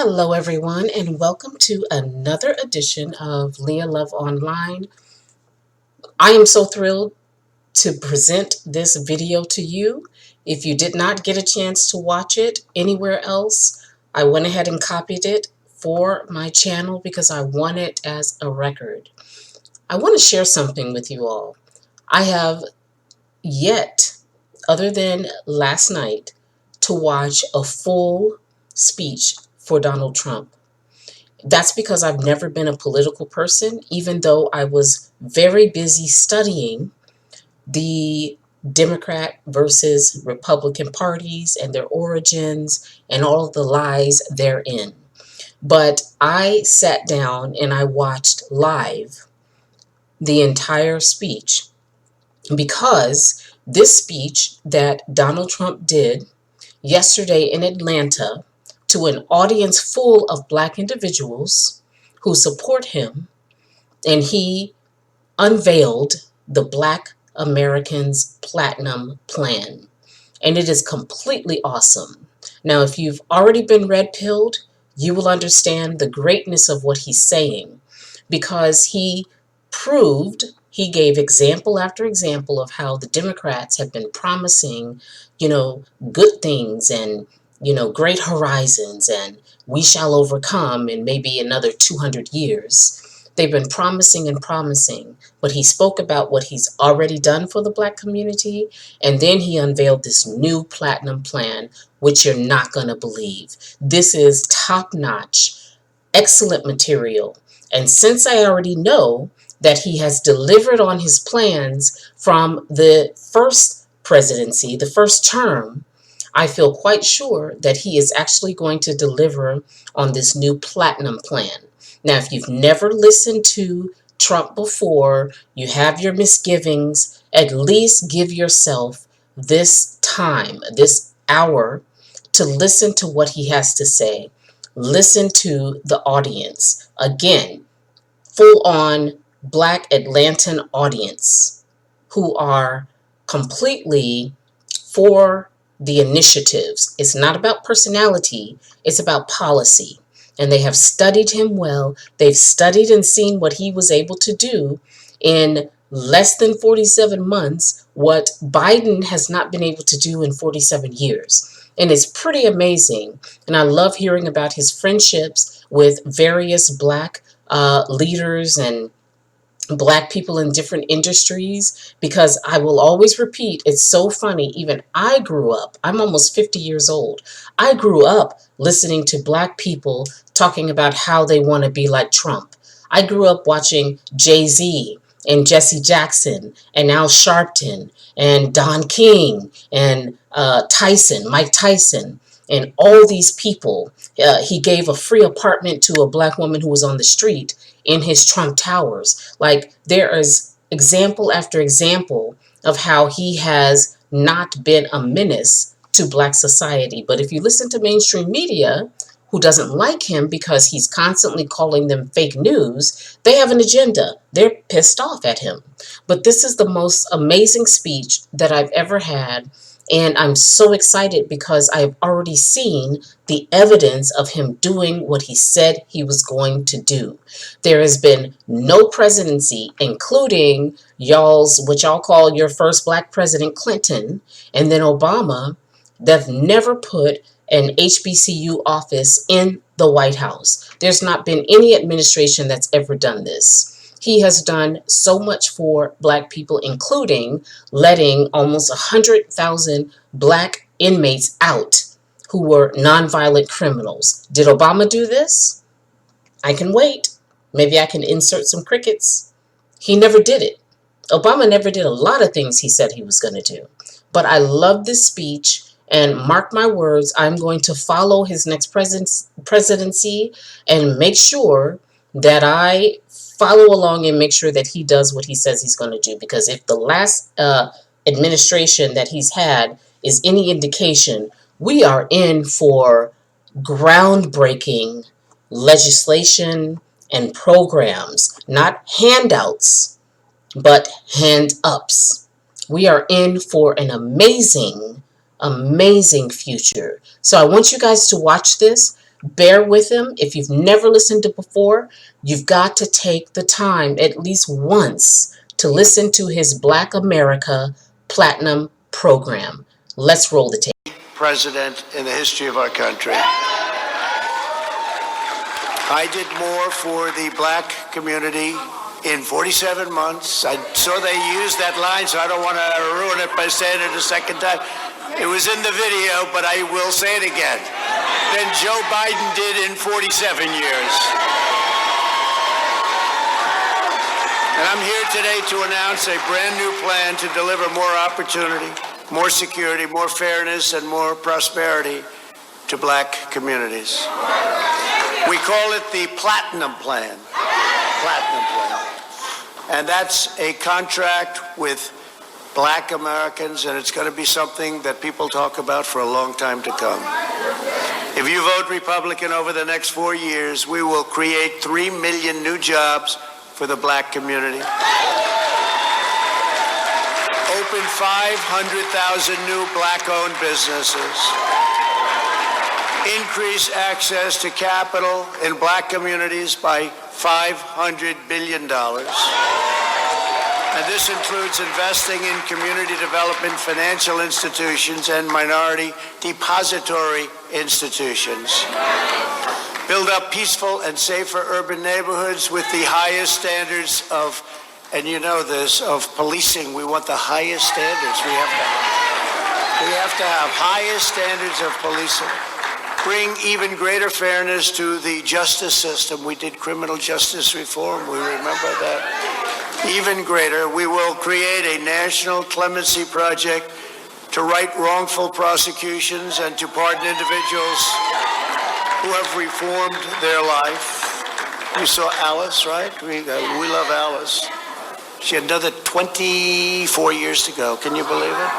Hello, everyone, and welcome to another edition of Leah Love Online. I am so thrilled to present this video to you. If you did not get a chance to watch it anywhere else, I went ahead and copied it for my channel because I want it as a record. I want to share something with you all. I have yet, other than last night, to watch a full speech for Donald Trump. That's because I've never been a political person, even though I was very busy studying the Democrat versus Republican parties and their origins and all of the lies therein. But I sat down and I watched live the entire speech because this speech that Donald Trump did yesterday in Atlanta to an audience full of Black individuals who support him, and he unveiled the Black Americans Platinum Plan. And it is completely awesome. Now, if you've already been red-pilled, you will understand the greatness of what he's saying, because he gave example after example of how the Democrats have been promising, good things and, great horizons, and we shall overcome in maybe another 200 years. They've been promising and promising, but he spoke about what he's already done for the Black community, and then he unveiled this new platinum plan, which you're not going to believe. This is top-notch, excellent material. And since I already know that he has delivered on his plans from the first presidency, the first term, I feel quite sure that he is actually going to deliver on this new platinum plan. Now, if you've never listened to Trump before, you have your misgivings, at least give yourself this time, this hour, to listen to what he has to say. Listen to the audience. Again, full-on Black Atlantan audience who are completely for the initiatives. It's not about personality, it's about policy. And they have studied him well. They've studied and seen what he was able to do in less than 47 months, what Biden has not been able to do in 47 years. And it's pretty amazing. And I love hearing about his friendships with various Black leaders and Black people in different industries, because I will always repeat, it's so funny. Even I grew up, I'm almost 50 years old. I grew up listening to Black people talking about how they want to be like Trump. I grew up watching Jay-Z and Jesse Jackson and Al Sharpton and Don King and Mike Tyson, and all these people. He gave a free apartment to a Black woman who was on the street in his Trump Towers. Like, there is example after example of how he has not been a menace to Black society. But if you listen to mainstream media, who doesn't like him because he's constantly calling them fake news, they have an agenda. They're pissed off at him. But this is the most amazing speech that I've ever had. And I'm so excited because I've already seen the evidence of him doing what he said he was going to do. There has been no presidency, including what y'all call your first Black president, Clinton, and then Obama, that never put an HBCU office in the White House. There's not been any administration that's ever done this. He has done so much for Black people, including letting almost 100,000 Black inmates out who were nonviolent criminals. Did Obama do this? I can wait. Maybe I can insert some crickets. He never did it. Obama never did a lot of things he said he was going to do. But I love this speech, and mark my words, I'm going to follow his next presidency and make sure that I follow along and make sure that he does what he says he's going to do. Because if the last administration that he's had is any indication, we are in for groundbreaking legislation and programs, not handouts, but hand-ups. We are in for an amazing, amazing future. So I want you guys to watch this. Bear with him. If you've never listened to before, you've got to take the time at least once to listen to his Black America Platinum program. Let's roll the tape. President in the history of our country. I did more for the black community in 47 months. I saw they used that line, so I don't want to ruin it by saying it a second time. It was in the video, but I will say it again. Than Joe Biden did in 47 years. And I'm here today to announce a brand new plan to deliver more opportunity, more security, more fairness, and more prosperity to black communities. We call it the Platinum Plan. Platinum Plan. And that's a contract with black Americans, and it's going to be something that people talk about for a long time to come. If you vote Republican over the next 4 years, we will create 3 million new jobs for the black community. Open 500,000 new black-owned businesses. Increase access to capital in black communities by $500 billion. And this includes investing in community development, financial institutions, and minority depository institutions. Build up peaceful and safer urban neighborhoods with the highest standards of, and you know this, of policing. We want the highest standards. We have to have highest standards of policing. Bring even greater fairness to the justice system. We did criminal justice reform. We remember that. Even greater, we will create a national clemency project to right wrongful prosecutions and to pardon individuals who have reformed their life. You saw Alice, right? We love Alice. She had another 24 years to go. Can you believe it?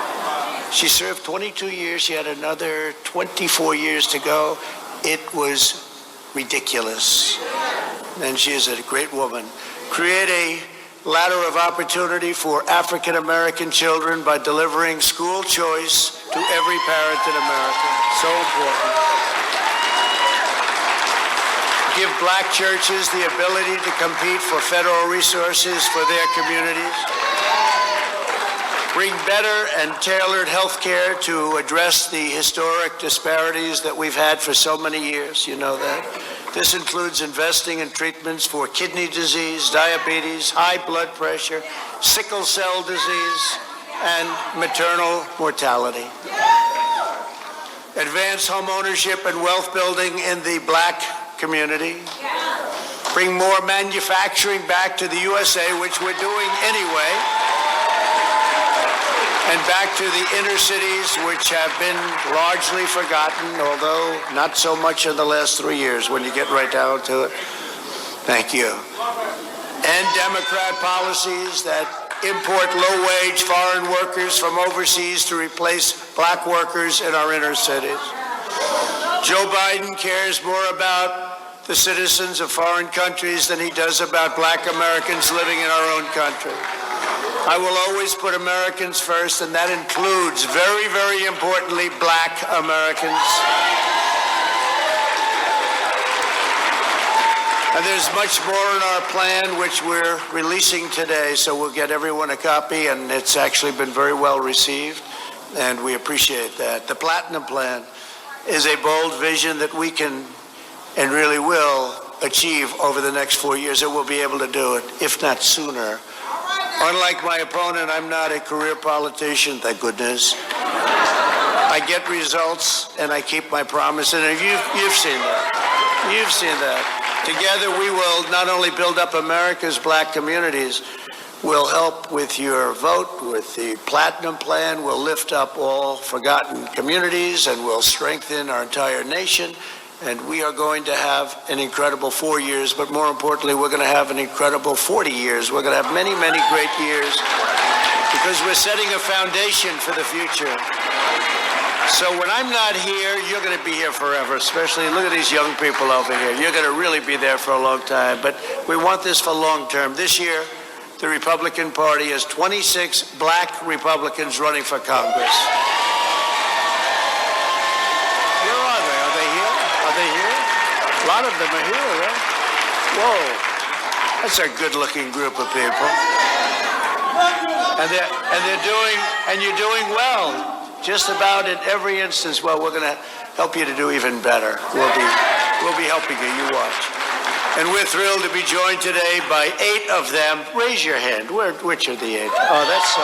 She served 22 years. She had another 24 years to go. It was ridiculous. And she is a great woman. Create a ladder of opportunity for African American children by delivering school choice to every parent in America. So important. Give black churches the ability to compete for federal resources for their communities. Bring better and tailored health care to address the historic disparities that we've had for so many years. You know that. This includes investing in treatments for kidney disease, diabetes, high blood pressure, sickle cell disease, and maternal mortality. Advance home ownership and wealth building in the black community. Bring more manufacturing back to the USA, which we're doing anyway. And back to the inner cities, which have been largely forgotten, although not so much in the last 3 years when you get right down to it. Thank you. And Democrat policies that import low-wage foreign workers from overseas to replace black workers in our inner cities. Joe Biden cares more about the citizens of foreign countries than he does about black Americans living in our own country. I will always put Americans first, and that includes, very, very importantly, black Americans. And there's much more in our plan, which we're releasing today, so we'll get everyone a copy, and it's actually been very well received, and we appreciate that. The Platinum Plan is a bold vision that we can and really will achieve over the next 4 years, and we'll be able to do it, if not sooner. Unlike my opponent, I'm not a career politician, thank goodness. I get results, and I keep my promise, and you've seen that. You've seen that. Together, we will not only build up America's black communities, we'll help with your vote, with the Platinum Plan, we'll lift up all forgotten communities, and we'll strengthen our entire nation. And we are going to have an incredible 4 years, but more importantly, we're going to have an incredible 40 years. We're going to have many, many great years because we're setting a foundation for the future. So when I'm not here, you're going to be here forever, especially look at these young people over here. You're going to really be there for a long time, but we want this for long term. This year, the Republican Party has 26 black Republicans running for Congress. Where are they? Are they here? Are they here? lot of them are here, right? Whoa, that's a good-looking group of people. And you're doing well. Just about in every instance. Well, we're going to help you to do even better. We'll be helping you. You watch. And we're thrilled to be joined today by 8 of them. Raise your hand. Which are the 8? Oh, that's so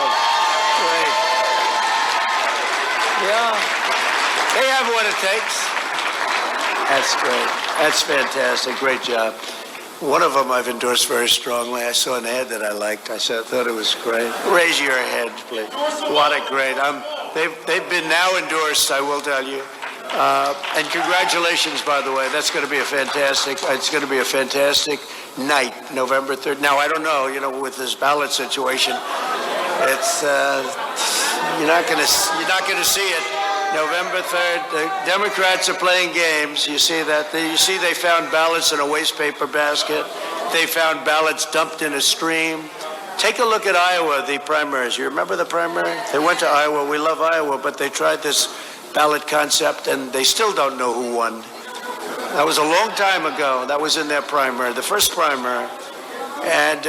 great. Yeah. They have what it takes. That's great. That's fantastic. Great job. One of them I've endorsed very strongly. I saw an ad that I liked. I thought it was great. Raise your hand, please. What a great. They've been now endorsed, I will tell you. And congratulations, by the way. It's going to be a fantastic night, November 3rd. Now, I don't know, with this ballot situation, it's, you're not going to see it. November 3rd, the Democrats are playing games. You see that? You see they found ballots in a waste paper basket. They found ballots dumped in a stream. Take a look at Iowa, the primaries. You remember the primary? They went to Iowa. We love Iowa, but they tried this ballot concept, and they still don't know who won. That was a long time ago. That was in their primary, the first primary. And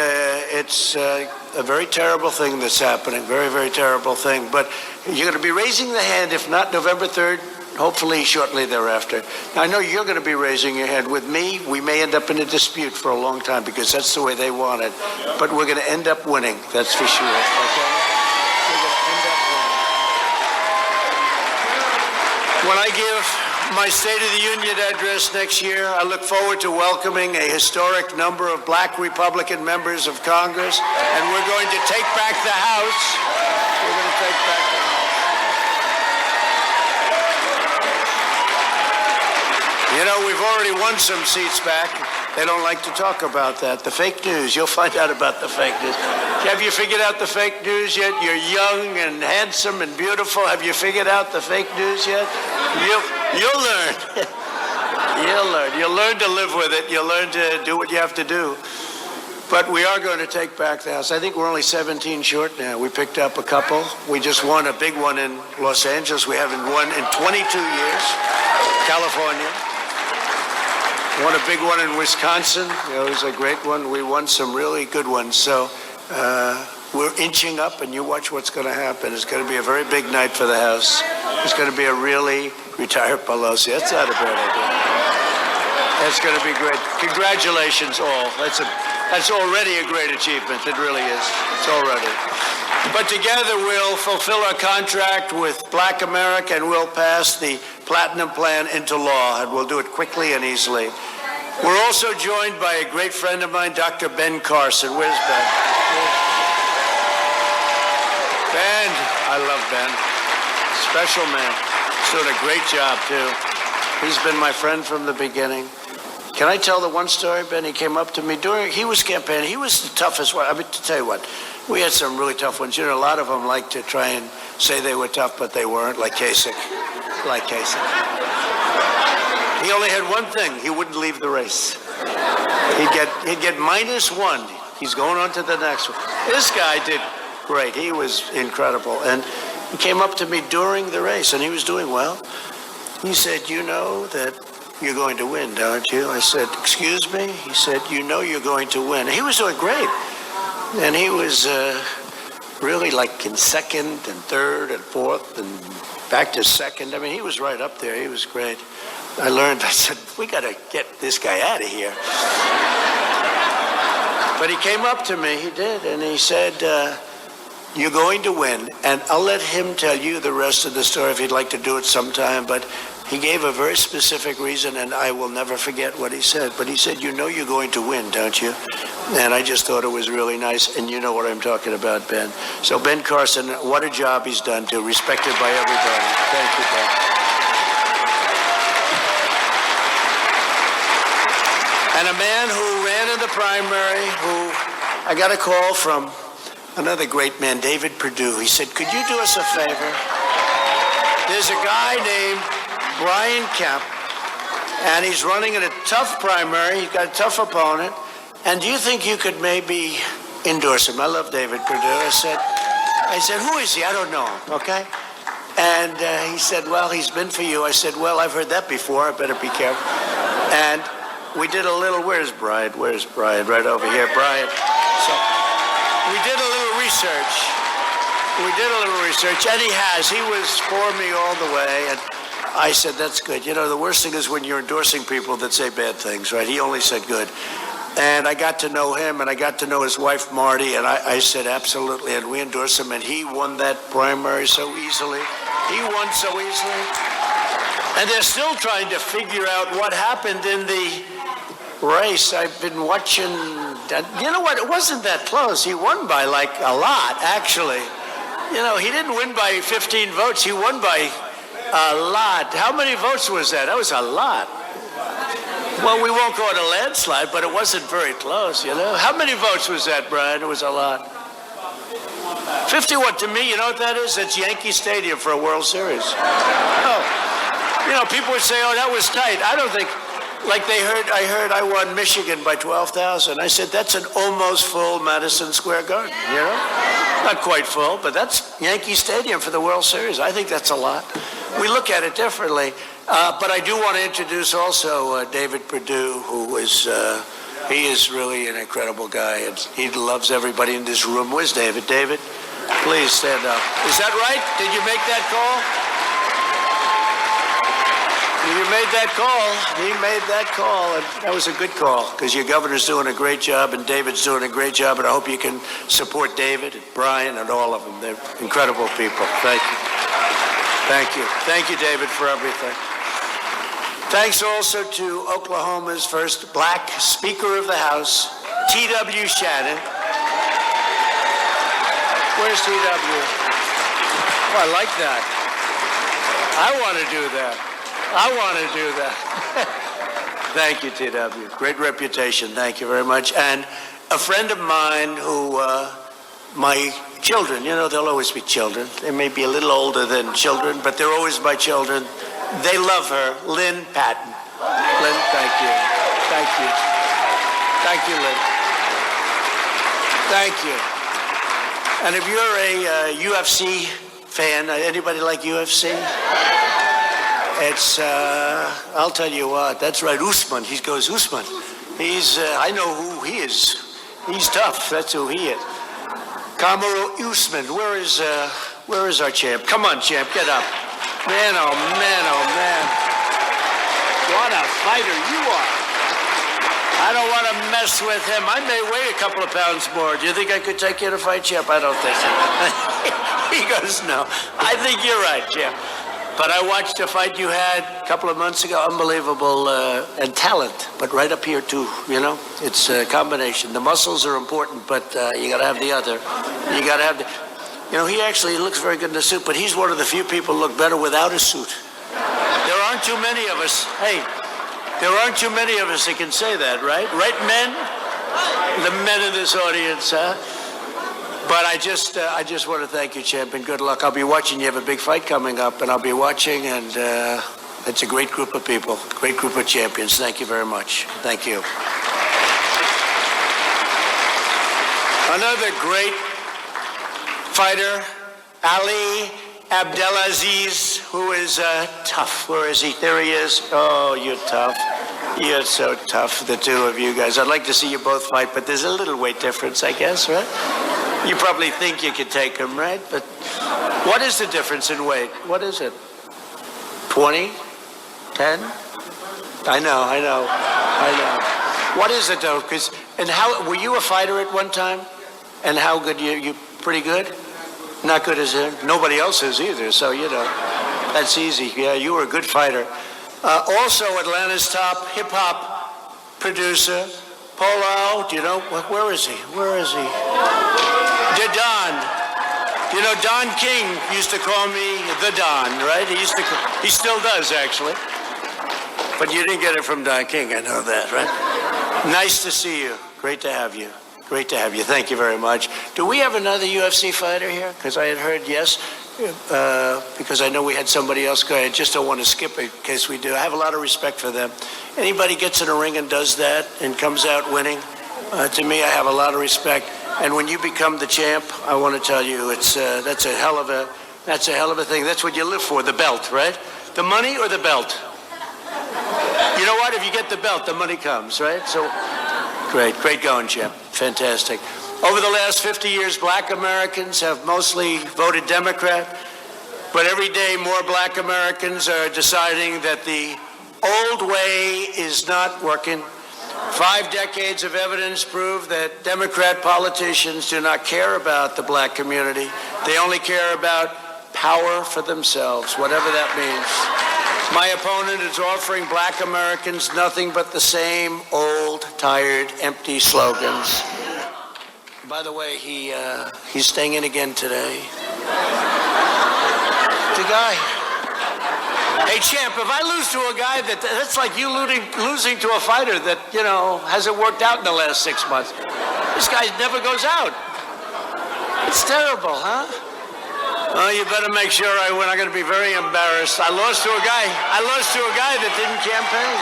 it's a very terrible thing that's happening, very, very terrible thing. But you're going to be raising the hand, if not November 3rd, hopefully shortly thereafter. Now, I know you're going to be raising your hand. With me, we may end up in a dispute for a long time because that's the way they want it. But we're going to end up winning, that's for sure. Okay? We're going to end up winning. When I give my State of the Union address next year, I look forward to welcoming a historic number of Black Republican members of Congress, and we're going to take back the House. We're going to take back the House. We've already won some seats back. They don't like to talk about that. The fake news. You'll find out about the fake news. Have you figured out the fake news yet? You're young and handsome and beautiful. Have you figured out the fake news yet? You'll learn. You'll learn. You'll learn to live with it. You'll learn to do what you have to do. But we are going to take back the House. I think we're only 17 short now. We picked up a couple. We just won a big one in Los Angeles. We haven't won in 22 years. California. Won a big one in Wisconsin. It was a great one. We won some really good ones. So we're inching up, and you watch what's going to happen. It's going to be a very big night for the House. It's going to be a really retired Pelosi. That's not a bad idea. That's going to be great. Congratulations, all. That's already a great achievement. It really is. It's already. But together we'll fulfill our contract with Black America, and we'll pass the Platinum Plan into law, and we'll do it quickly and easily. We're also joined by a great friend of mine, Dr. Ben Carson. Where's Ben? Ben, I love Ben. Special man. He's doing a great job, too. He's been my friend from the beginning. Can I tell the one story, Ben? He came up to me he was campaigning. He was the toughest one. I mean, to tell you what, we had some really tough ones. A lot of them like to try and say they were tough, but they weren't, like Kasich. He only had one thing. He wouldn't leave the race. He'd get -1. He's going on to the next one. This guy did great. He was incredible. And he came up to me during the race, and he was doing well. He said, "You know that you're going to win, don't you?" I said, "Excuse me?" He said, "You know you're going to win." He was doing great. And he was really like in second and third and fourth and back to second. I mean, he was right up there. He was great. I said, we got to get this guy out of here. But he came up to me, he did, and he said, "You're going to win." And I'll let him tell you the rest of the story if he'd like to do it sometime. But he gave a very specific reason, and I will never forget what he said. But he said, "You know you're going to win, don't you?" And I just thought it was really nice, and you know what I'm talking about, Ben. So Ben Carson, what a job he's done, too. Respected by everybody. Thank you, Ben. And a man who ran in the primary, who I got a call from another great man, David Perdue. He said, "Could you do us a favor? There's a guy named Brian Kemp, and he's running in a tough primary. He's got a tough opponent. And do you think you could maybe endorse him?" I love David Perdue. I said, "Who is he? I don't know him." Okay? And he said, "Well, he's been for you." I said, "Well, I've heard that before. I better be careful." And we did a little, where's Brian? Where's Brian? Right over here, Brian. So we did a little research. And he was for me all the way. And I said, that's good. You know, the worst thing is when you're endorsing people that say bad things, right? He only said good. And I got to know him, and I got to know his wife, Marty, and I said, absolutely, and we endorsed him, and he won that primary so easily. He won so easily. And they're still trying to figure out what happened in the race. I've been watching, you know what, it wasn't that close. He won by like a lot, actually. You know, he didn't win by 15 votes. He won by a lot. How many votes was that? That was a lot. Well, we won't go in a landslide, but it wasn't very close, you know. How many votes was that, Brian? It was a lot. 51 to me, you know what that is? That's Yankee Stadium for a World Series. Oh. You know, people would say, oh, that was tight. I don't think, like I heard I won Michigan by 12,000. I said, that's an almost full Madison Square Garden, you know? Not quite full, but that's Yankee Stadium for the World Series. I think that's a lot. We look at it differently. But I do want to introduce also David Perdue, who is, he is really an incredible guy, and he loves everybody in this room. Where's David? David, please stand up. Is that right? Did you make that call? You made that call. He made that call, and that was a good call, because your governor's doing a great job, and David's doing a great job, and I hope you can support David and Brian and all of them. They're incredible people. Thank you. Thank you. Thank you, David, for everything. Thanks also to Oklahoma's first black Speaker of the House, T.W. Shannon. Where's T.W.? Oh, I like that. I want to do that. Thank you, T.W. Great reputation. Thank you very much. And a friend of mine who, my children, you know, they'll always be children. They may be a little older than children, but they're always my children. They love her, Lynn Patton. Lynn, thank you. Thank you. Thank you, Lynn. Thank you. And if you're a UFC fan, anybody like UFC? It's, I'll tell you what, that's right, Usman. He goes, Usman. He's, I know who he is. He's tough, that's who he is. Kamaru Usman, where is our champ? Come on, champ, get up. Man, oh man, oh man. What a fighter you are. I don't want to mess with him. I may weigh a couple of pounds more. Do you think I could take you to fight, champ? I don't think so. He goes, no. I think you're right, champ. But I watched a fight you had a couple of months ago. Unbelievable and talent, but right up here too, you know? It's a combination. The muscles are important, but you got to have the other. You got to have the... You know, he actually looks very good in a suit, but he's one of the few people who look better without a suit. There aren't too many of us. Hey, there aren't too many of us that can say that, right? Right, men? The men in this audience, huh? But I just want to thank you, champ, and good luck. I'll be watching. You have a big fight coming up, and I'll be watching, and it's a great group of people, great group of champions. Thank you very much. Thank you. Another great fighter, Ali Abdelaziz, who is tough. Where is he? There he is. Oh, you're tough. You're so tough, the two of you guys. I'd like to see you both fight, but there's a little weight difference, I guess, right? You probably think you could take him, right? But what is the difference in weight? What is it? 20? 10? I know. What is it, though? And how, were you a fighter at one time? And how good, you pretty good? Not good as him? Nobody else is either, so, you know, that's easy. Yeah, you were a good fighter. Also, Atlanta's top hip-hop producer, Polo, do you know, where is he? The Don. You know, Don King used to call me the Don, right? He still does, actually. But you didn't get it from Don King, I know that, right? Nice to see you. Great to have you. Great to have you. Thank you very much. Do we have another UFC fighter here? Because I had heard yes, because I know we had somebody else go. I just don't want to skip it in case we do. I have a lot of respect for them. Anybody gets in a ring and does that and comes out winning, to me, I have a lot of respect. And when you become the champ, I want to tell you, that's a hell of a thing. That's what you live for, the belt, right? The money or the belt? You know what? If you get the belt, the money comes, right? So, great going, champ. Fantastic. Over the last 50 years, black Americans have mostly voted Democrat, but every day more black Americans are deciding that the old way is not working. 5 decades of evidence prove that Democrat politicians do not care about the black community. They only care about power for themselves, whatever that means. My opponent is offering black Americans nothing but the same old, tired, empty slogans. By the way, he's staying in again today. The guy. Hey, champ, if I lose to a guy that's like you losing to a fighter that, hasn't worked out in the last 6 months. This guy never goes out. It's terrible, huh? Oh, you better make sure we're not going to be very embarrassed. I lost to a guy that didn't campaign.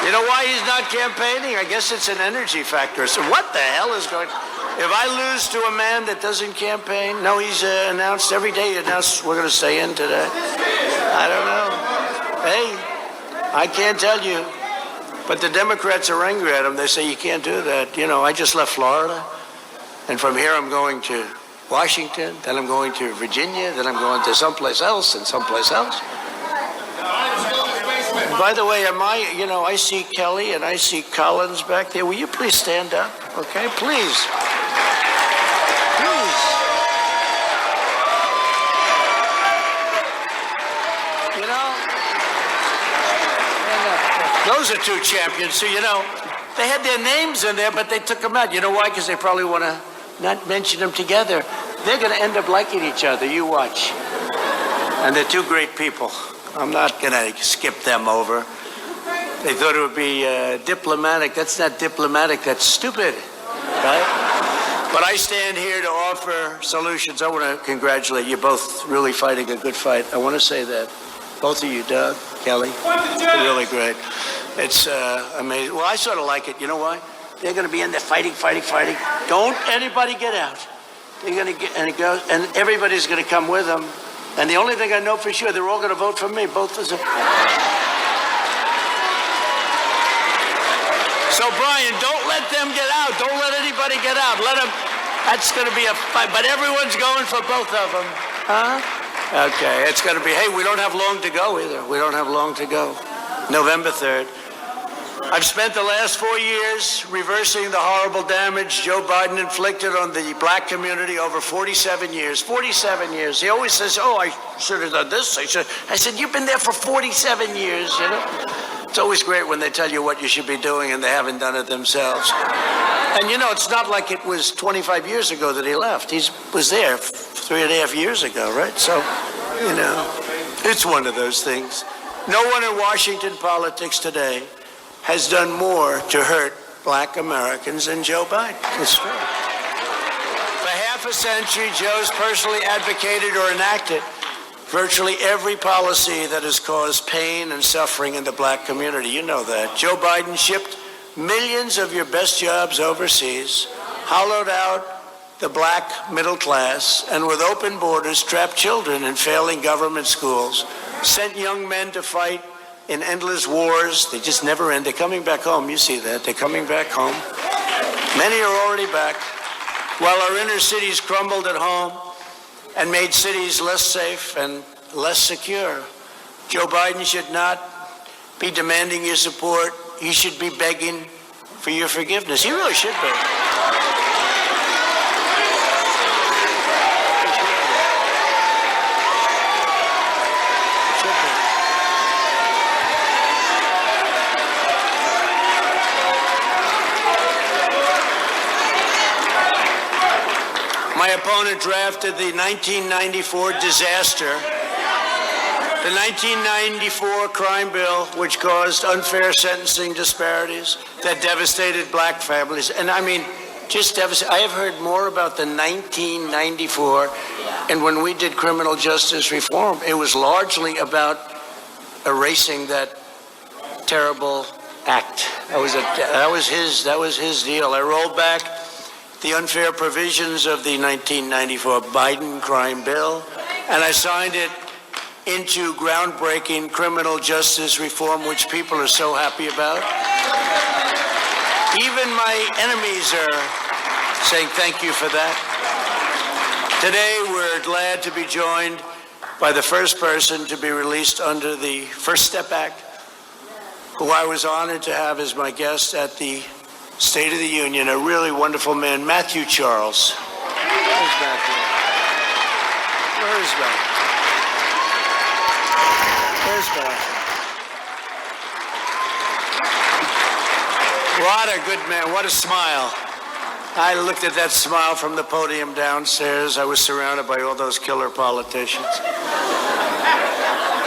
You know why he's not campaigning? I guess it's an energy factor. So what the hell is going on? If I lose to a man that doesn't campaign, no, he's announced every day, we're going to stay in today. I don't know. Hey, I can't tell you. But the Democrats are angry at him. They say, you can't do that. I just left Florida. And from here, I'm going to Washington. Then I'm going to Virginia. Then I'm going to someplace else and someplace else. And by the way, I see Kelly and I see Collins back there. Will you please stand up? Okay, please. Those are 2 champions. So, they had their names in there, but they took them out. You know why? Because they probably want to not mention them together. They're going to end up liking each other. You watch. And they're 2 great people. I'm not going to skip them over. They thought it would be diplomatic. That's not diplomatic. That's stupid, right? But I stand here to offer solutions. I want to congratulate you both, really fighting a good fight. I want to say that. Both of you, Doug, Kelly, really great. It's amazing. Well, I sort of like it. You know why? They're going to be in there fighting. Don't anybody get out. They're going to get, and it goes, and everybody's going to come with them. And the only thing I know for sure, they're all going to vote for me, both of them. So, Brian, don't let them get out. Don't let anybody get out. Let them. That's going to be a fight. But everyone's going for both of them. Huh? Okay, it's going to be, hey, we don't have long to go either. We don't have long to go. November 3rd. I've spent the last 4 years reversing the horrible damage Joe Biden inflicted on the black community over 47 years. 47 years. He always says, I should have done this. I said, you've been there for 47 years, It's always great when they tell you what you should be doing and they haven't done it themselves. And it's not like it was 25 years ago that he left. He was there 3.5 years ago, right? So, it's one of those things. No one in Washington politics today has done more to hurt black Americans than Joe Biden. It's true. For half a century, Joe's personally advocated or enacted virtually every policy that has caused pain and suffering in the black community. You know that. Joe Biden shipped millions of your best jobs overseas, hollowed out the black middle class, and with open borders, trapped children in failing government schools, sent young men to fight in endless wars. They just never end. They're coming back home. You see that. They're coming back home. Many are already back. While our inner cities crumbled at home and made cities less safe and less secure, Joe Biden should not be demanding your support. He should be begging for your forgiveness. He really should be. My opponent drafted the 1994 disaster, the 1994 crime bill, which caused unfair sentencing disparities that devastated black families. And I mean, just devastating. I have heard more about the 1994, and when we did criminal justice reform, it was largely about erasing that terrible act. That was his deal. I rolled back the unfair provisions of the 1994 Biden crime bill, and I signed it into groundbreaking criminal justice reform, which people are so happy about. Even my enemies are saying thank you for that. Today, we're glad to be joined by the first person to be released under the First Step Act, who I was honored to have as my guest at the State of the Union, a really wonderful man, Matthew Charles. Where's Matthew? Where is Matthew? Where's Matthew? What a good man, what a smile. I looked at that smile from the podium downstairs. I was surrounded by all those killer politicians.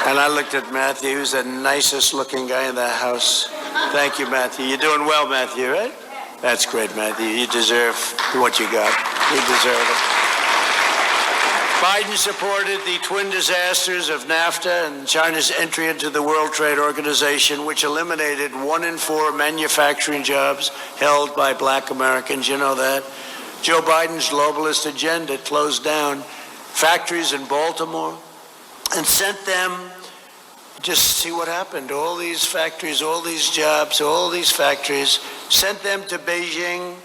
And I looked at Matthew, who's the nicest looking guy in the house. Thank you, Matthew. You're doing well, Matthew, right? That's great, Matthew. You deserve what you got. You deserve it. Biden supported the twin disasters of NAFTA and China's entry into the World Trade Organization, which eliminated 1 in 4 manufacturing jobs held by black Americans. You know that. Joe Biden's globalist agenda closed down factories in Baltimore and sent them, just see what happened. All these factories, all these jobs, all these factories, sent them to Beijing.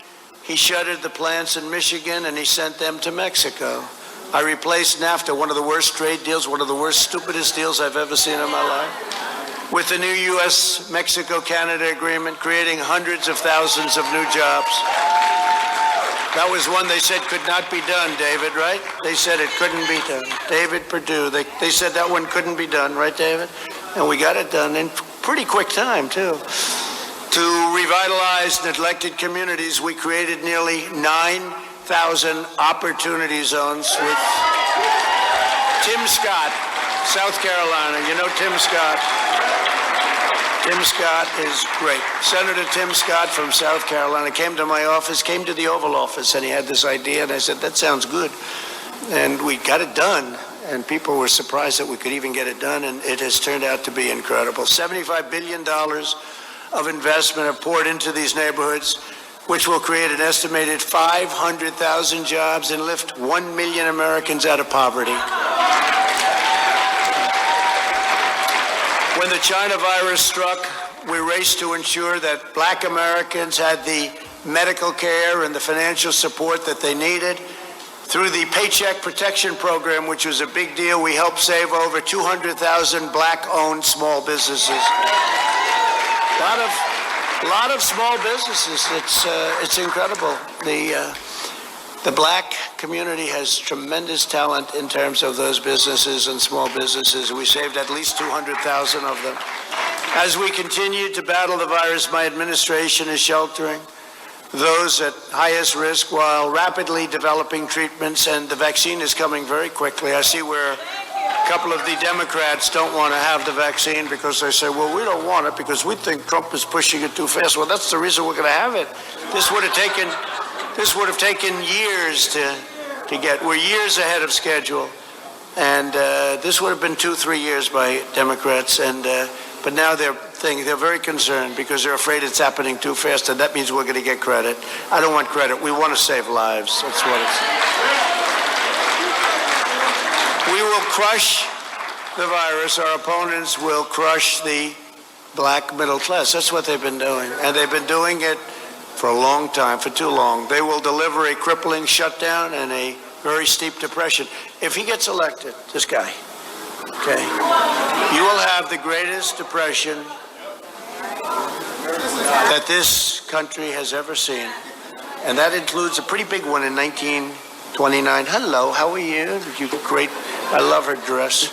He shuttered the plants in Michigan and he sent them to Mexico. I replaced NAFTA, one of the worst trade deals, one of the worst, stupidest deals I've ever seen in my life, with the new U.S.-Mexico-Canada agreement, creating hundreds of thousands of new jobs. That was one they said could not be done, David, right? They said it couldn't be done. David Perdue, they said that one couldn't be done, right, David? And we got it done in pretty quick time, too. To revitalize neglected communities, we created nearly 9,000 opportunity zones with Tim Scott, South Carolina. You know Tim Scott. Tim Scott is great. Senator Tim Scott from South Carolina came to my office, came to the Oval Office, and he had this idea, and I said, that sounds good. And we got it done, and people were surprised that we could even get it done, and it has turned out to be incredible. $75 billion of investment are poured into these neighborhoods, which will create an estimated 500,000 jobs and lift 1 million Americans out of poverty. When the China virus struck, we raced to ensure that black Americans had the medical care and the financial support that they needed. Through the Paycheck Protection Program, which was a big deal, we helped save over 200,000 black-owned small businesses. A lot of small businesses. It's incredible. The black community has tremendous talent in terms of those businesses and small businesses. We saved at least 200,000 of them. As we continue to battle the virus, my administration is sheltering those at highest risk while rapidly developing treatments, and the vaccine is coming very quickly. I see where a couple of the Democrats don't want to have the vaccine because they say, well, we don't want it because we think Trump is pushing it too fast. Well, that's the reason we're going to have it. This would have taken years to get. We're years ahead of schedule. And this would have been 2-3 years by Democrats. But now they're very concerned because they're afraid it's happening too fast, and that means we're going to get credit. I don't want credit. We want to save lives. That's what it's. We will crush the virus. Our opponents will crush the black middle class. That's what they've been doing. And they've been doing it for a long time, for too long. They will deliver a crippling shutdown and a very steep depression. If he gets elected, this guy, okay, you will have the greatest depression that this country has ever seen. And that includes a pretty big one in 1929. Hello, how are you? You great. I love her dress.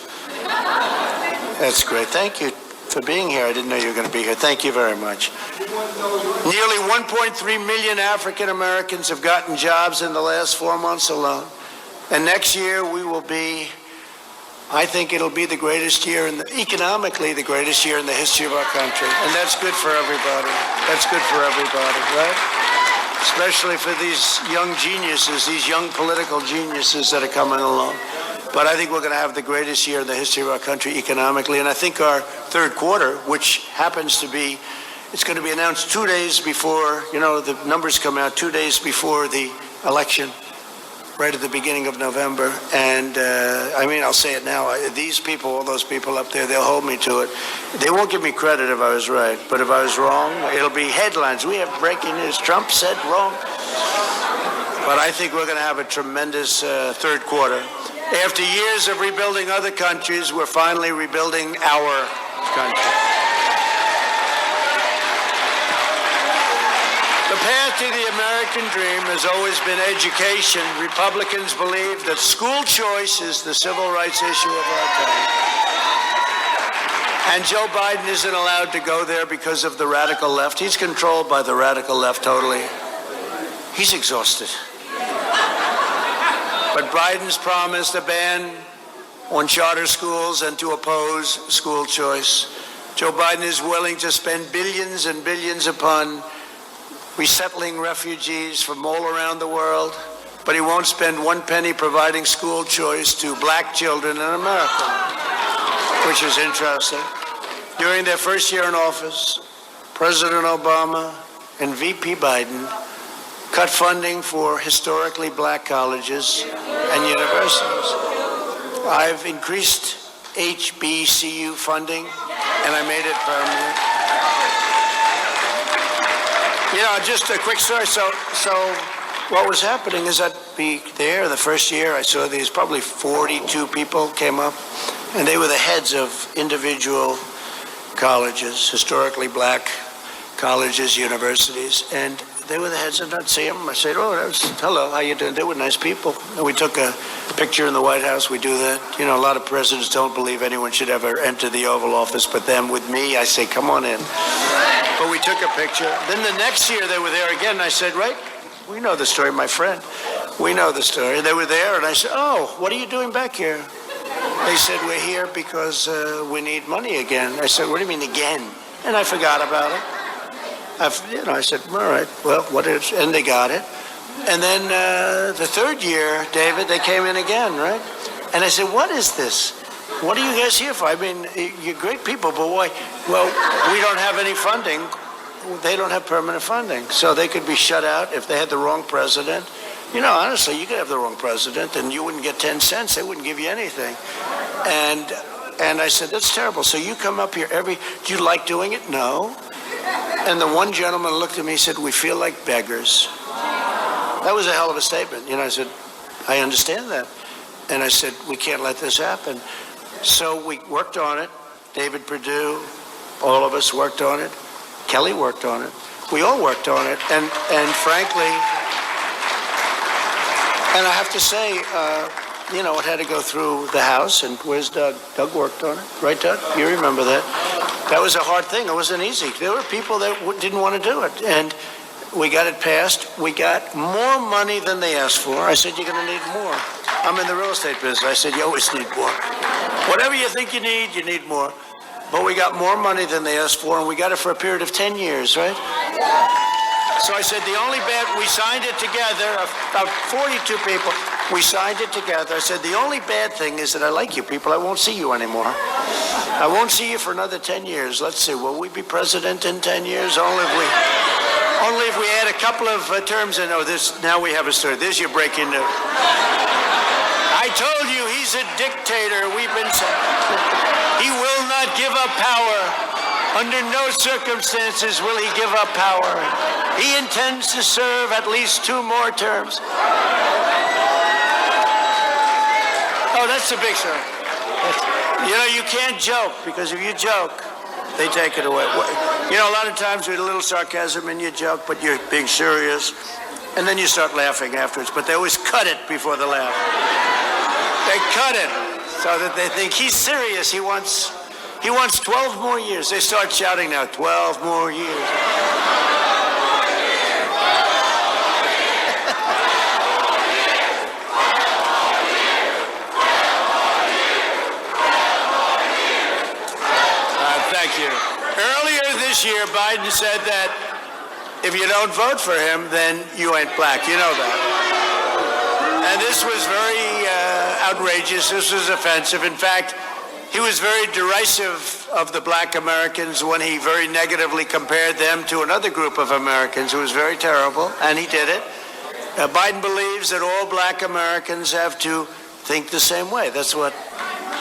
That's great. Thank you for being here. I didn't know you were going to be here. Thank you very much. Nearly 1.3 million African Americans have gotten jobs in the last 4 months alone. And next year we will be, I think it'll be the greatest year, economically the greatest year in the history of our country. And that's good for everybody. That's good for everybody, right? Especially for these young geniuses, these young political geniuses that are coming along. But I think we're going to have the greatest year in the history of our country economically. And I think our third quarter, which happens to be, it's going to be announced 2 days before, the numbers come out, 2 days before the election. right at the beginning of November. And I'll say it now. These people, all those people up there, they'll hold me to it. They won't give me credit if I was right. But if I was wrong, it'll be headlines. We have breaking news. Trump said wrong. But I think we're going to have a tremendous third quarter. After years of rebuilding other countries, we're finally rebuilding our country. The path to the American dream has always been education. Republicans believe that school choice is the civil rights issue of our time. And Joe Biden isn't allowed to go there because of the radical left. He's controlled by the radical left totally. He's exhausted. But Biden's promised a ban on charter schools and to oppose school choice. Joe Biden is willing to spend billions and billions upon resettling refugees from all around the world, but he won't spend one penny providing school choice to black children in America, which is interesting. During their first year in office, President Obama and VP Biden cut funding for historically black colleges and universities. I've increased HBCU funding, and I made it permanent. Just a quick story. So what was happening is that the first year I saw these, probably 42 people came up, and they were the heads of individual colleges, historically black colleges, universities, and they were the heads, and I'd see them. I said, hello, how you doing? They were nice people. And we took a picture in the White House. We do that. A lot of presidents don't believe anyone should ever enter the Oval Office, but them with me, I say, come on in. But we took a picture. Then the next year they were there again, and I said, right, we know the story, my friend. We know the story. They were there, and I said, what are you doing back here? They said, we're here because we need money again. I said, what do you mean again? And I forgot about it. I said, all right, well, what is, and they got it. And then the third year, David, they came in again, right? And I said, what is this? What are you guys here for? I mean, you're great people, but why? Well, we don't have any funding. They don't have permanent funding. So they could be shut out if they had the wrong president. Honestly, you could have the wrong president and you wouldn't get 10 cents. They wouldn't give you anything. And I said, that's terrible. So you come up here do you like doing it? No. And the one gentleman looked at me and said, we feel like beggars. That was a hell of a statement. I said, I understand that. And I said, we can't let this happen. So we worked on it. David Perdue, all of us worked on it. Kelly worked on it. We all worked on it. And frankly, and I have to say, it had to go through the House. And where's Doug? Doug worked on it. Right, Doug? You remember that. That was a hard thing. It wasn't easy. There were people that didn't want to do it. And we got it passed. We got more money than they asked for. I said, you're going to need more. I'm in the real estate business. I said, you always need more. Whatever you think you need more. But we got more money than they asked for, and we got it for a period of 10 years, right? So I said, we signed it together, about 42 people. We signed it together. I said, the only bad thing is that I like you people. I won't see you anymore. I won't see you for another 10 years. Let's see, will we be president in 10 years? Only if we add a couple of terms in. Now we have a story. There's your breaking news. I told you he's a dictator. We've been saying he will not give up power. Under no circumstances will he give up power. He intends to serve at least 2 more terms. Oh, that's the big story. You can't joke, because if you joke, they take it away. A lot of times with a little sarcasm in your joke, but you're being serious, and then you start laughing afterwards. But they always cut it before the laugh. They cut it so that they think he's serious. He wants 12 more years. They start shouting now, 12 more years. Thank you. Earlier this year, Biden said that if you don't vote for him, then you ain't black. You know that. And this was very outrageous. This was offensive. In fact, he was very derisive of the black Americans when he very negatively compared them to another group of Americans who was very terrible, and he did it. Biden believes that all black Americans have to think the same way. That's what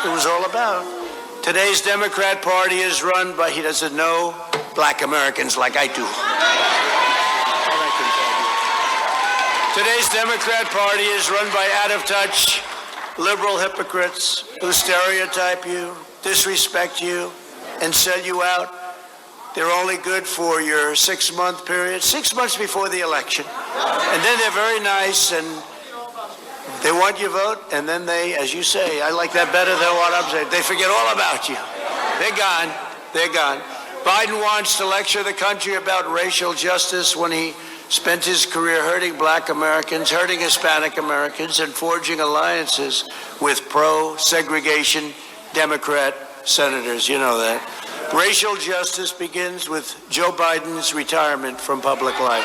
it was all about. Today's Democrat Party is run by, he doesn't know black Americans like I do. Today's Democrat Party is run by out-of-touch liberal hypocrites who stereotype you, disrespect you, and sell you out. They're only good for your 6-month period, 6 months before the election. And then they're very nice and they want your vote, and then they, as you say, I like that better than what I'm saying, they forget all about you. They're gone. They're gone. Biden wants to lecture the country about racial justice when he spent his career hurting black Americans, hurting Hispanic Americans, and forging alliances with pro-segregation Democrat senators. You know that. Racial justice begins with Joe Biden's retirement from public life.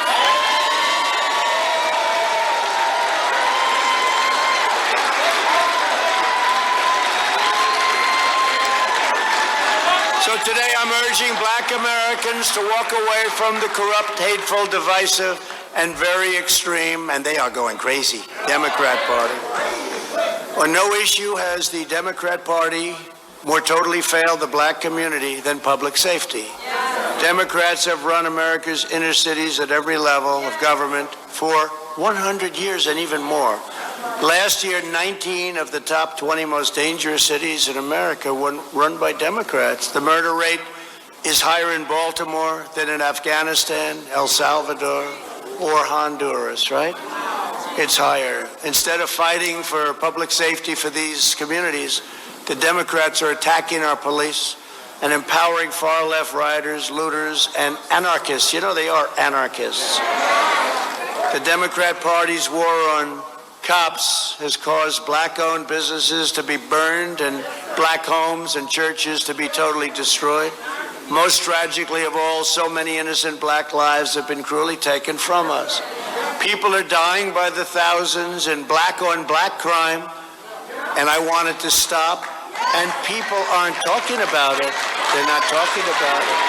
So today I'm urging black Americans to walk away from the corrupt, hateful, divisive, and very extreme, and they are going crazy, Democrat Party. On no issue has the Democrat Party more totally failed the black community than public safety. Democrats have run America's inner cities at every level of government for 100 years and even more. Last year, 19 of the top 20 most dangerous cities in America were run by Democrats. The murder rate is higher in Baltimore than in Afghanistan, El Salvador, or Honduras, right? It's higher. Instead of fighting for public safety for these communities, the Democrats are attacking our police and empowering far-left rioters, looters, and anarchists. You know, they are anarchists. The Democrat Party's war on cops has caused black-owned businesses to be burned and black homes and churches to be totally destroyed. Most tragically of all, so many innocent black lives have been cruelly taken from us. People are dying by the thousands in black-on-black crime, and I want it to stop. And people aren't talking about it. They're not talking about it.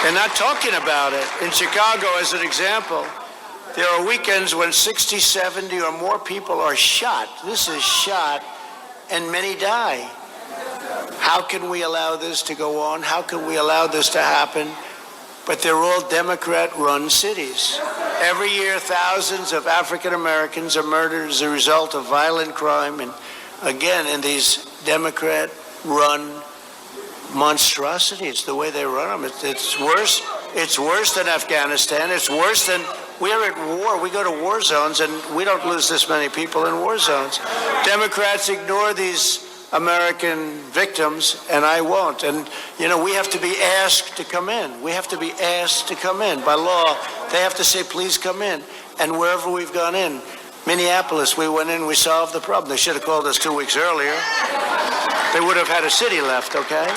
They're not talking about it. In Chicago, as an example, there are weekends when 60, 70 or more people are shot. This is shot, and many die. How can we allow this to go on? How can we allow this to happen? But they're all Democrat-run cities. Every year, thousands of African Americans are murdered as a result of violent crime, and again, in these Democrat-run monstrosities, the way they run them, it's worse. It's worse than Afghanistan. It's worse than, we're at war. We go to war zones, and we don't lose this many people in war zones. Democrats ignore these American victims, and I won't. And, you know, we have to be asked to come in. We have to be asked to come in. By law, they have to say, please come in. And wherever we've gone in, Minneapolis, we went in, we solved the problem. They should have called us 2 weeks earlier. They would have had a city left, okay?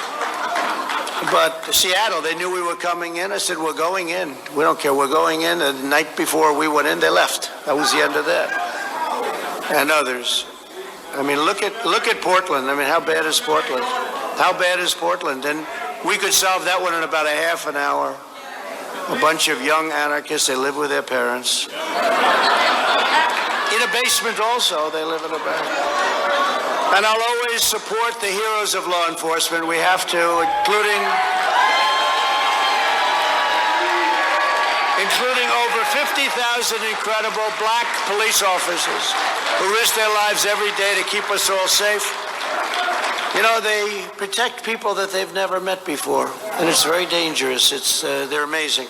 But Seattle, they knew we were coming in. I said, we're going in. We don't care, we're going in. And the night before we went in, they left. That was the end of that. And others. I mean, look at Portland. I mean, how bad is Portland? How bad is Portland? And we could solve that one in about a half an hour. A bunch of young anarchists, they live with their parents. In a basement also, they live in a basement. And I'll always support the heroes of law enforcement. We have to, including over 50,000 incredible black police officers who risk their lives every day to keep us all safe. You know, they protect people that they've never met before, and it's very dangerous. They're amazing.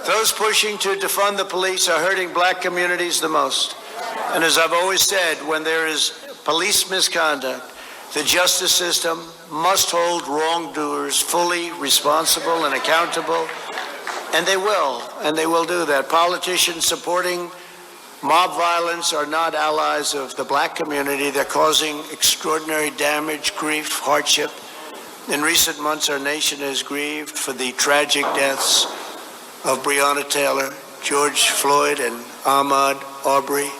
Those pushing to defund the police are hurting black communities the most. And as I've always said, when there is police misconduct, the justice system must hold wrongdoers fully responsible and accountable, and they will do that. Politicians supporting mob violence are not allies of the black community. They're causing extraordinary damage, grief, hardship. In recent months, our nation has grieved for the tragic deaths of Breonna Taylor, George Floyd, and Ahmaud Arbery.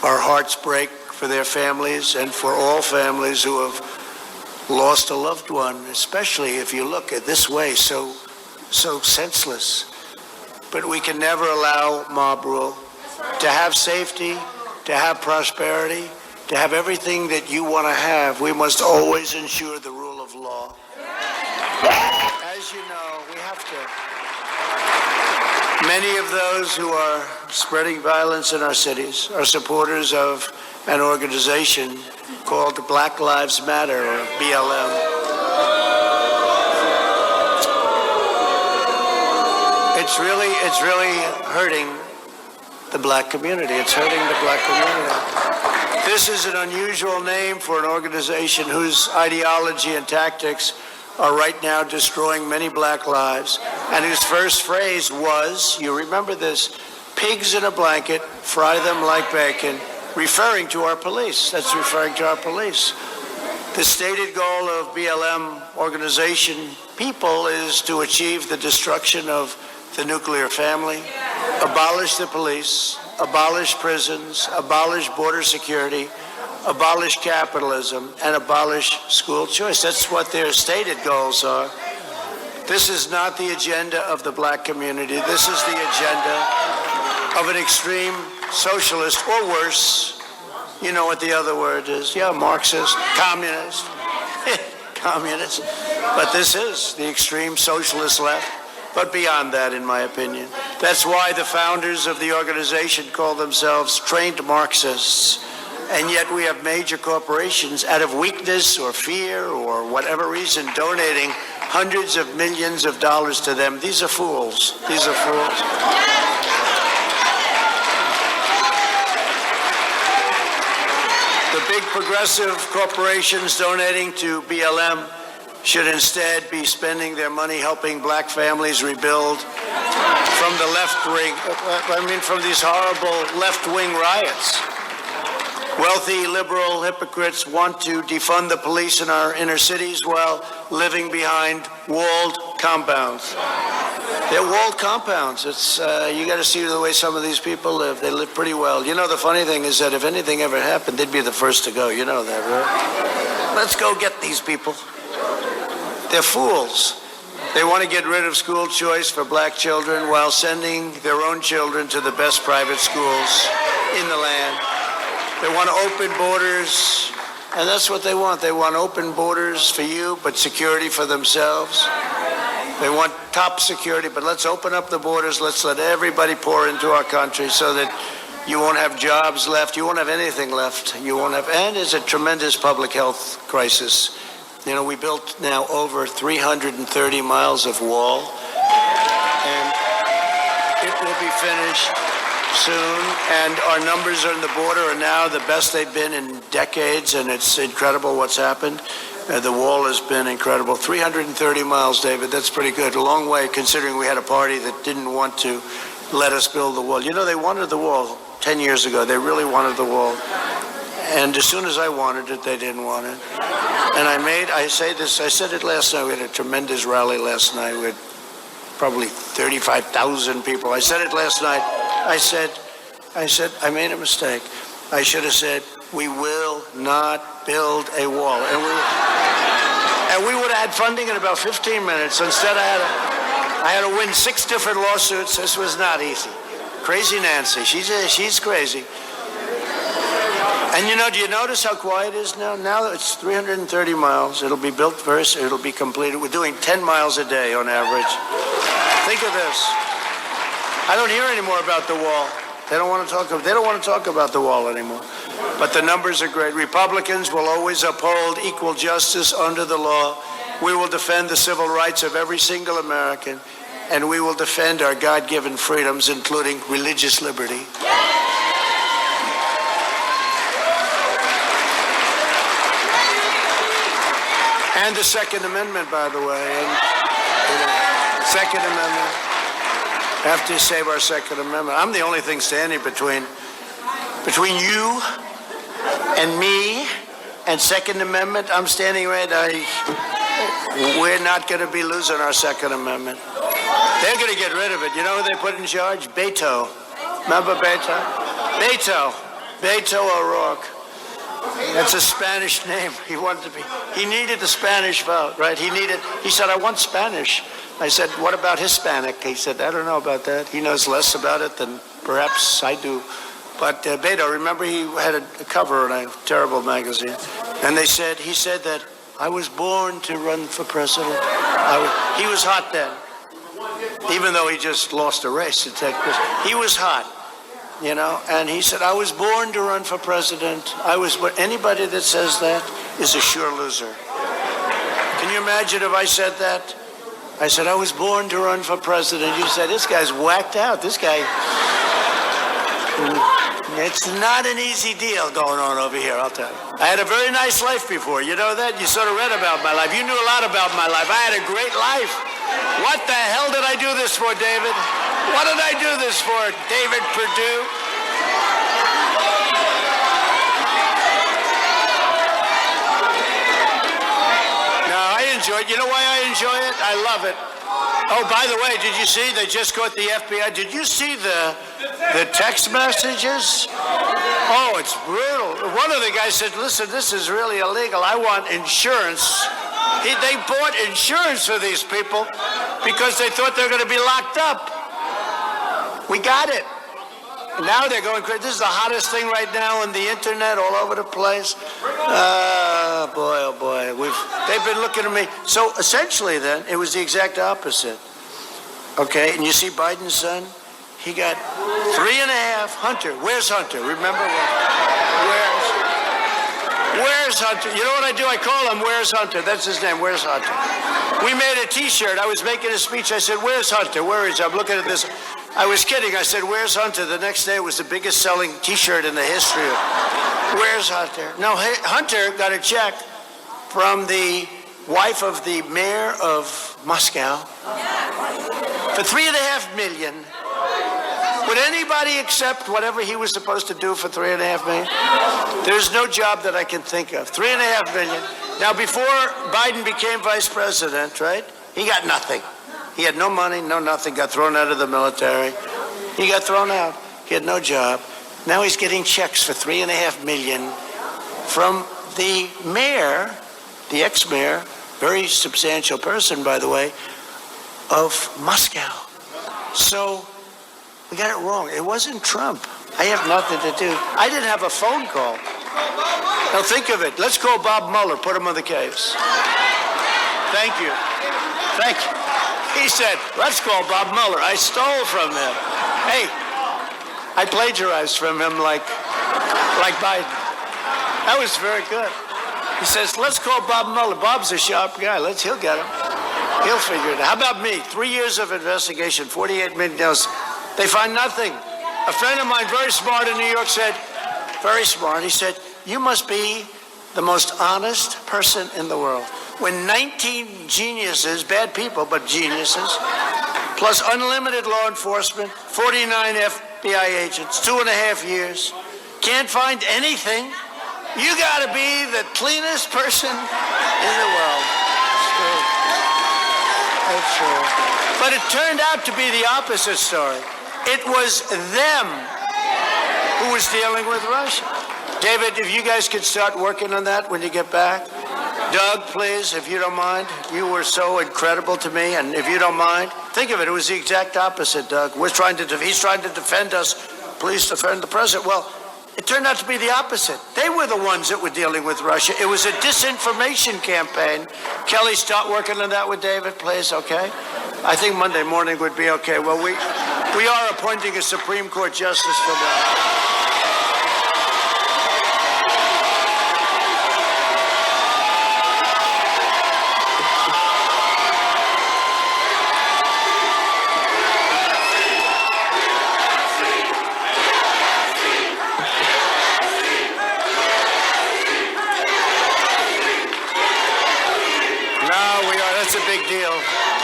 Our hearts break for their families and for all families who have lost a loved one, especially if you look at this way, so senseless. but we can never allow mob rule. To have safety, to have prosperity, to have everything that you want to have, we must always ensure the rule of law. As you know, we have to. Many of those who are spreading violence in our cities are supporters of an organization called Black Lives Matter, or BLM. It's really hurting the black community. It's hurting the black community. This is an unusual name for an organization whose ideology and tactics are right now destroying many black lives, and whose first phrase was, you remember this, pigs in a blanket, fry them like bacon, referring to our police. That's referring to our police. The stated goal of BLM organization people is to achieve the destruction of the nuclear family, abolish the police, abolish prisons, abolish border security, abolish capitalism, and abolish school choice. That's what their stated goals are. This is not the agenda of the black community. This is the agenda of an extreme socialist, or worse. You know what the other word is. Yeah, Marxist, communist, communist. But this is the extreme socialist left. But beyond that, in my opinion. That's why the founders of the organization call themselves trained Marxists. And yet we have major corporations, out of weakness or fear or whatever reason, donating hundreds of millions of dollars to them. These are fools. These are fools. The big progressive corporations donating to BLM should instead be spending their money helping black families rebuild from the left wing, from these horrible left-wing riots. Wealthy liberal hypocrites want to defund the police in our inner cities while living behind walled compounds. They're walled compounds. It's you got to see the way some of these people live. They live pretty well. You know, the funny thing is that if anything ever happened, they'd be the first to go. You know that, right? Let's go get these people. They're fools. They want to get rid of school choice for black children while sending their own children to the best private schools in the land. They want to open borders, and that's what they want. They want open borders for you, but security for themselves. They want top security, but let's open up the borders. Let's let everybody pour into our country so that you won't have jobs left. You won't have anything left. You won't have, and it's a tremendous public health crisis. You know, we built now over 330 miles of wall, and it will be finished soon, and our numbers on the border are now the best they've been in decades, and it's incredible what's happened. The wall has been incredible. 330 miles, David, that's pretty good. A long way, considering we had a party that didn't want to let us build the wall. You know, they wanted the wall 10 years ago. They really wanted the wall. And as soon as I wanted it, they didn't want it. And I said it last night. We had a tremendous rally last night with probably 35,000 people. I said it last night. I said, I made a mistake. I should have said, we will not build a wall. And we would have had funding in about 15 minutes. Instead, I had to win 6 different lawsuits. This was not easy. Crazy Nancy. She's crazy. And you know, do you notice how quiet it is now? Now it's 330 miles. It'll be built first. It'll be completed. We're doing 10 miles a day on average. Think of this. I don't hear anymore about the wall. They don't want to talk about the wall anymore. But the numbers are great. Republicans will always uphold equal justice under the law. We will defend the civil rights of every single American, and we will defend our God-given freedoms, including religious liberty. And the Second Amendment, by the way. And, Second Amendment. We have to save our Second Amendment. I'm the only thing standing between you and me and Second Amendment. I'm standing right. We're not going to be losing our Second Amendment. They're going to get rid of it. You know who they put in charge? Beto. Remember Beto? Beto O'Rourke. That's a Spanish name. He wanted to be. He needed the Spanish vote, right? He said, I want Spanish. I said, what about Hispanic? He said, I don't know about that. He knows less about it than perhaps I do. But Beto, remember he had a cover in a terrible magazine. And he said that I was born to run for president. He was hot then. Even though he just lost a race to take this. He was hot, you know, and he said, I was born to run for president. Anybody that says that is a sure loser. Can you imagine if I said that? I said, I was born to run for president. You said, this guy's whacked out. This guy, it's not an easy deal going on over here, I'll tell you. I had a very nice life before. You know that? You sort of read about my life. You knew a lot about my life. I had a great life. What the hell did I do this for, David? What did I do this for, David Perdue? No, I enjoy it. You know why I enjoy it? I love it. Oh, by the way, did you see they just caught the FBI? Did you see the text messages? Oh, it's brutal. One of the guys said, listen, this is really illegal. I want insurance. They bought insurance for these people because they thought they were going to be locked up. We got it. Now they're going crazy. This is the hottest thing right now on the internet, all over the place. Oh boy. They've been looking at me. So essentially then, it was the exact opposite. Okay, and you see Biden's son? He got 3.5. Hunter. Where's Hunter? Remember? Where's Hunter? You know what I do? I call him Where's Hunter. That's his name. Where's Hunter? We made a T-shirt. I was making a speech. I said, where's Hunter? Where is he? I'm looking at this. I was kidding. I said, where's Hunter? The next day it was the biggest selling T-shirt in the history of Where's Hunter? No, Hunter got a check from the wife of the mayor of Moscow for $3.5 million. Would anybody accept whatever he was supposed to do for $3.5 million? There's no job that I can think of. $3.5 million. Now, before Biden became vice president, right? He got nothing. He had no money, no nothing. Got thrown out of the military. He got thrown out. He had no job. Now he's getting checks for $3.5 million from the mayor, the ex-mayor, very substantial person, by the way, of Moscow. So we got it wrong. It wasn't Trump. I have nothing to do. I didn't have a phone call. Now think of it. Let's call Bob Mueller. Put him on the case. Thank you. Thank you. He said, let's call Bob Mueller. I stole from him. Hey, I plagiarized from him like Biden. That was very good. He says, let's call Bob Mueller. Bob's a sharp guy. He'll get him. He'll figure it out. How about me? 3 years of investigation, 48 million dollars. They find nothing. A friend of mine, very smart in New York, said, very smart, he said, you must be the most honest person in the world. When 19 geniuses, bad people, but geniuses, plus unlimited law enforcement, 49 FBI agents, 2.5 years, can't find anything, you gotta be the cleanest person in the world. It's true. That's true. But it turned out to be the opposite story. It was them who was dealing with Russia. David, if you guys could start working on that when you get back. Doug, please, if you don't mind. You were so incredible to me, and if you don't mind, think of it. It was the exact opposite, Doug. He's trying to defend us. Please defend the president. Well, it turned out to be the opposite. They were the ones that were dealing with Russia. It was a disinformation campaign. Kelly, start working on that with David, please, okay? I think Monday morning would be okay. Well, we are appointing a Supreme Court justice for that. That's a big deal.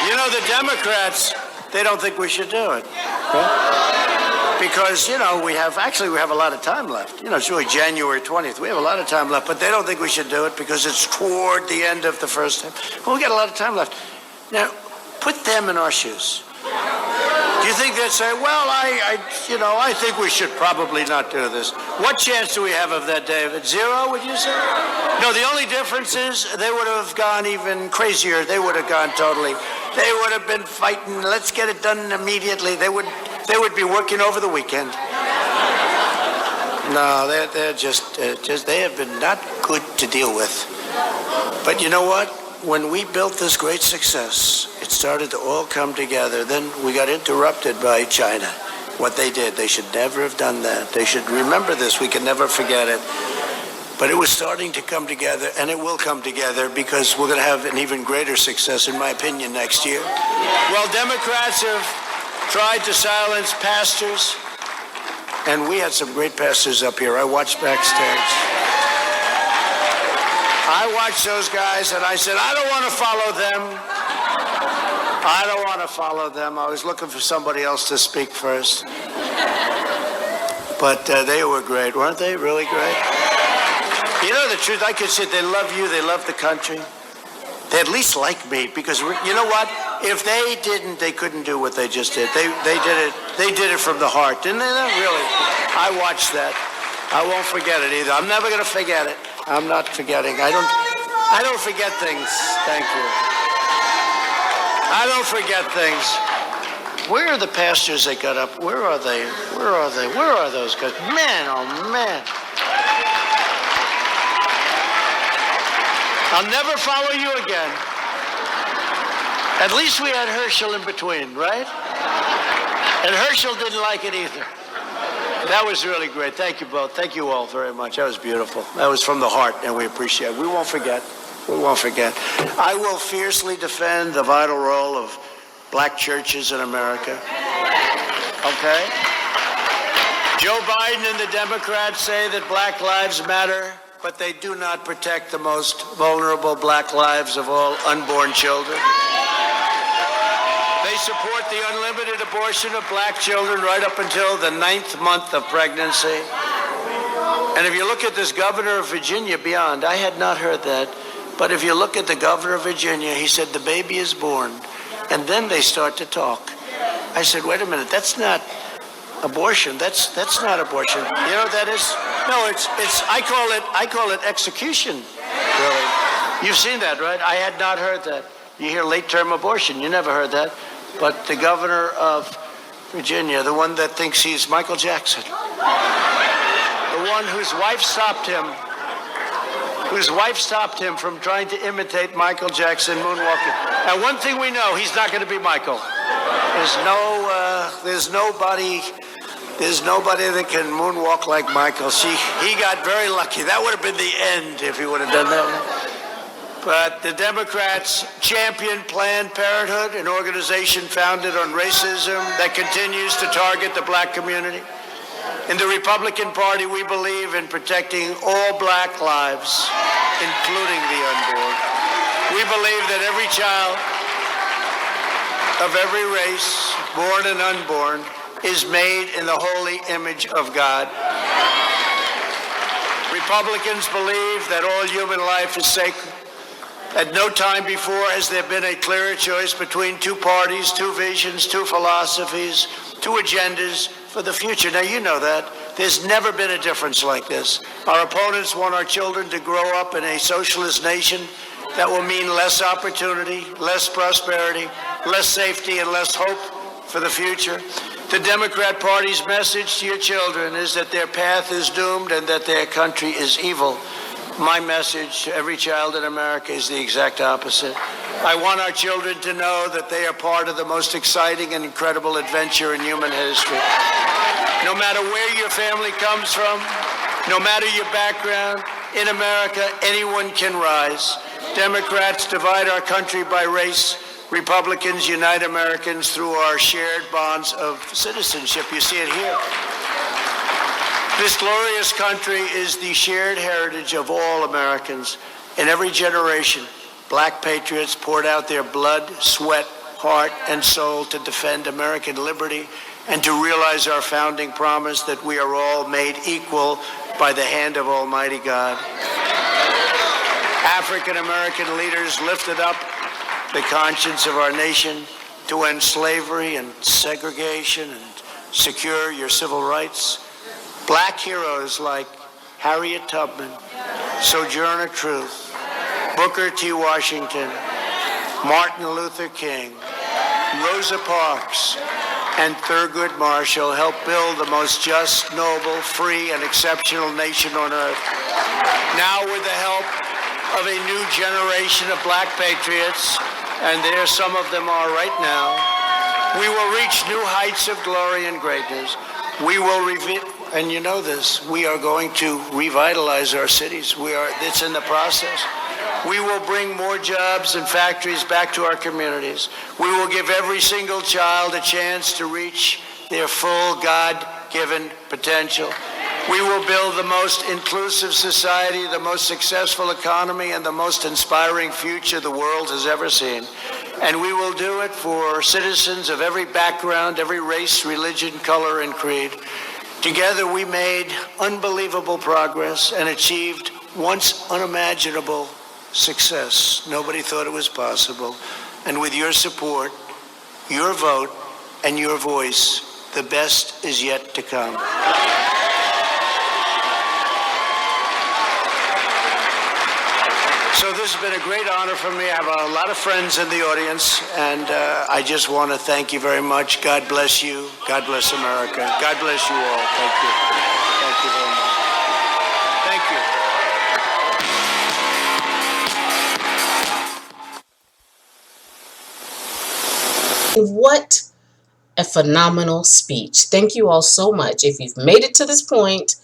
You know, the Democrats, they don't think we should do it. Right? Because, you know, we have a lot of time left. You know, it's really January 20th. We have a lot of time left, but they don't think we should do it because it's toward the end of the first term. Well, we got a lot of time left. Now, put them in our shoes. Do you think they'd say, well, I think we should probably not do this? What chance do we have of that, David? Zero, would you say? No, the only difference is they would have gone even crazier. They would have gone totally. They would have been fighting. Let's get it done immediately. They would be working over the weekend. No, they're just they have been not good to deal with. But you know what? When we built this great success, it started to all come together. Then we got interrupted by China. What they did, they should never have done that. They should remember this. We can never forget it. But it was starting to come together, and it will come together because we're going to have an even greater success, in my opinion, next year. Well, Democrats have tried to silence pastors, and we had some great pastors up here. I watched backstage. I watched those guys, and I said, I don't want to follow them. I don't want to follow them. I was looking for somebody else to speak first. But they were great, weren't they? Really great? You know the truth, I could say they love you, they love the country. They at least like me, because you know what? If they didn't, they couldn't do what they just did. They did it from the heart, didn't they? Really. I watched that. I won't forget it either. I'm never going to forget it. I'm not forgetting. I don't forget things. Thank you. I don't forget things. Where are the pastors that got up? Where are they? Where are they? Where are those guys? Man, oh man. I'll never follow you again. At least we had Herschel in between, right? And Herschel didn't like it either. That was really great. Thank you both. Thank you all very much. That was beautiful. That was from the heart, and we appreciate it. We won't forget. We won't forget. I will fiercely defend the vital role of black churches in America. Okay? Joe Biden and the Democrats say that black lives matter, but they do not protect the most vulnerable black lives of all, unborn children. They support the unlimited abortion of black children right up until the 9th month of pregnancy. And if you look at this governor of Virginia beyond, I had not heard that, but if you look at the governor of Virginia, he said the baby is born, and then they start to talk. I said, wait a minute, that's not abortion. That's not abortion. You know what that is? No, it's I call it execution. Really. You've seen that, right? I had not heard that. You hear late-term abortion. You never heard that. But the governor of Virginia, the one that thinks he's Michael Jackson, the one whose wife stopped him from trying to imitate Michael Jackson moonwalking. And one thing we know, he's not going to be Michael. There's nobody that can moonwalk like Michael. He got very lucky. That would have been the end if he would have done that. But the Democrats champion Planned Parenthood, an organization founded on racism that continues to target the black community. In the Republican Party, we believe in protecting all black lives, including the unborn. We believe that every child of every race, born and unborn, is made in the holy image of God. Republicans believe that all human life is sacred. At no time before has there been a clearer choice between two parties, two visions, two philosophies, two agendas for the future. Now, you know that. There's never been a difference like this. Our opponents want our children to grow up in a socialist nation that will mean less opportunity, less prosperity, less safety, and less hope for the future. The Democrat Party's message to your children is that their path is doomed and that their country is evil. My message to every child in America is the exact opposite. I want our children to know that they are part of the most exciting and incredible adventure in human history. No matter where your family comes from, no matter your background, in America, anyone can rise. Democrats divide our country by race. Republicans unite Americans through our shared bonds of citizenship. You see it here. This glorious country is the shared heritage of all Americans. In every generation, black patriots poured out their blood, sweat, heart, and soul to defend American liberty and to realize our founding promise that we are all made equal by the hand of Almighty God. African American leaders lifted up the conscience of our nation, to end slavery and segregation and secure your civil rights. Black heroes like Harriet Tubman, Sojourner Truth, Booker T. Washington, Martin Luther King, Rosa Parks, and Thurgood Marshall helped build the most just, noble, free, and exceptional nation on earth. Now, with the help of a new generation of black patriots, and there some of them are right now, we will reach new heights of glory and greatness. We will and you know this, we are going to revitalize our cities. It's in the process. We will bring more jobs and factories back to our communities. We will give every single child a chance to reach their full God-given potential. We will build the most inclusive society, the most successful economy, and the most inspiring future the world has ever seen. And we will do it for citizens of every background, every race, religion, color, and creed. Together we made unbelievable progress and achieved once unimaginable success. Nobody thought it was possible. And with your support, your vote, and your voice, the best is yet to come. So this has been a great honor for me. I have a lot of friends in the audience, and I just want to thank you very much. God bless you. God bless America. God bless you all. Thank you. Thank you very much. Thank you. What a phenomenal speech. Thank you all so much. If you've made it to this point,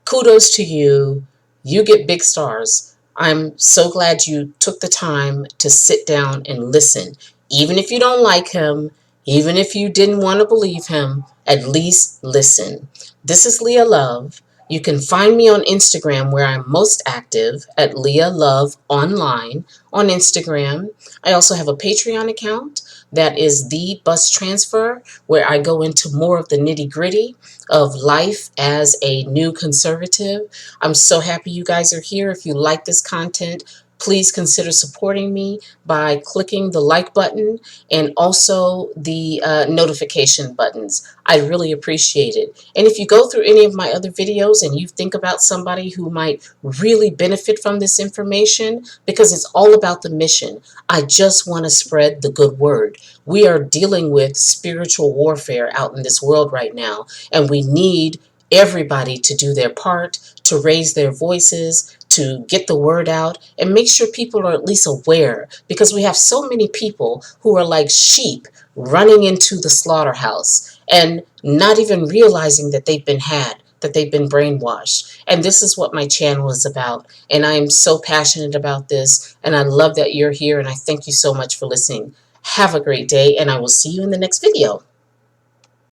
kudos to you. You get big stars. I'm so glad you took the time to sit down and listen. Even if you don't like him, even if you didn't want to believe him, at least listen. This is Leah Love. You can find me on Instagram, where I'm most active, at LeahLoveOnline on Instagram. I also have a Patreon account that is The Bus Transfer, where I go into more of the nitty-gritty of life as a new conservative. I'm so happy you guys are here. If you like this content, please consider supporting me by clicking the like button and also the notification buttons. I really appreciate it. And if you go through any of my other videos and you think about somebody who might really benefit from this information, because it's all about the mission. I just want to spread the good word. We are dealing with spiritual warfare out in this world right now, and we need everybody to do their part, to raise their voices, to get the word out, and make sure people are at least aware, because we have so many people who are like sheep running into the slaughterhouse and not even realizing that they've been had, that they've been brainwashed. And this is what my channel is about. And I am so passionate about this, and I love that you're here, and I thank you so much for listening. Have a great day, and I will see you in the next video.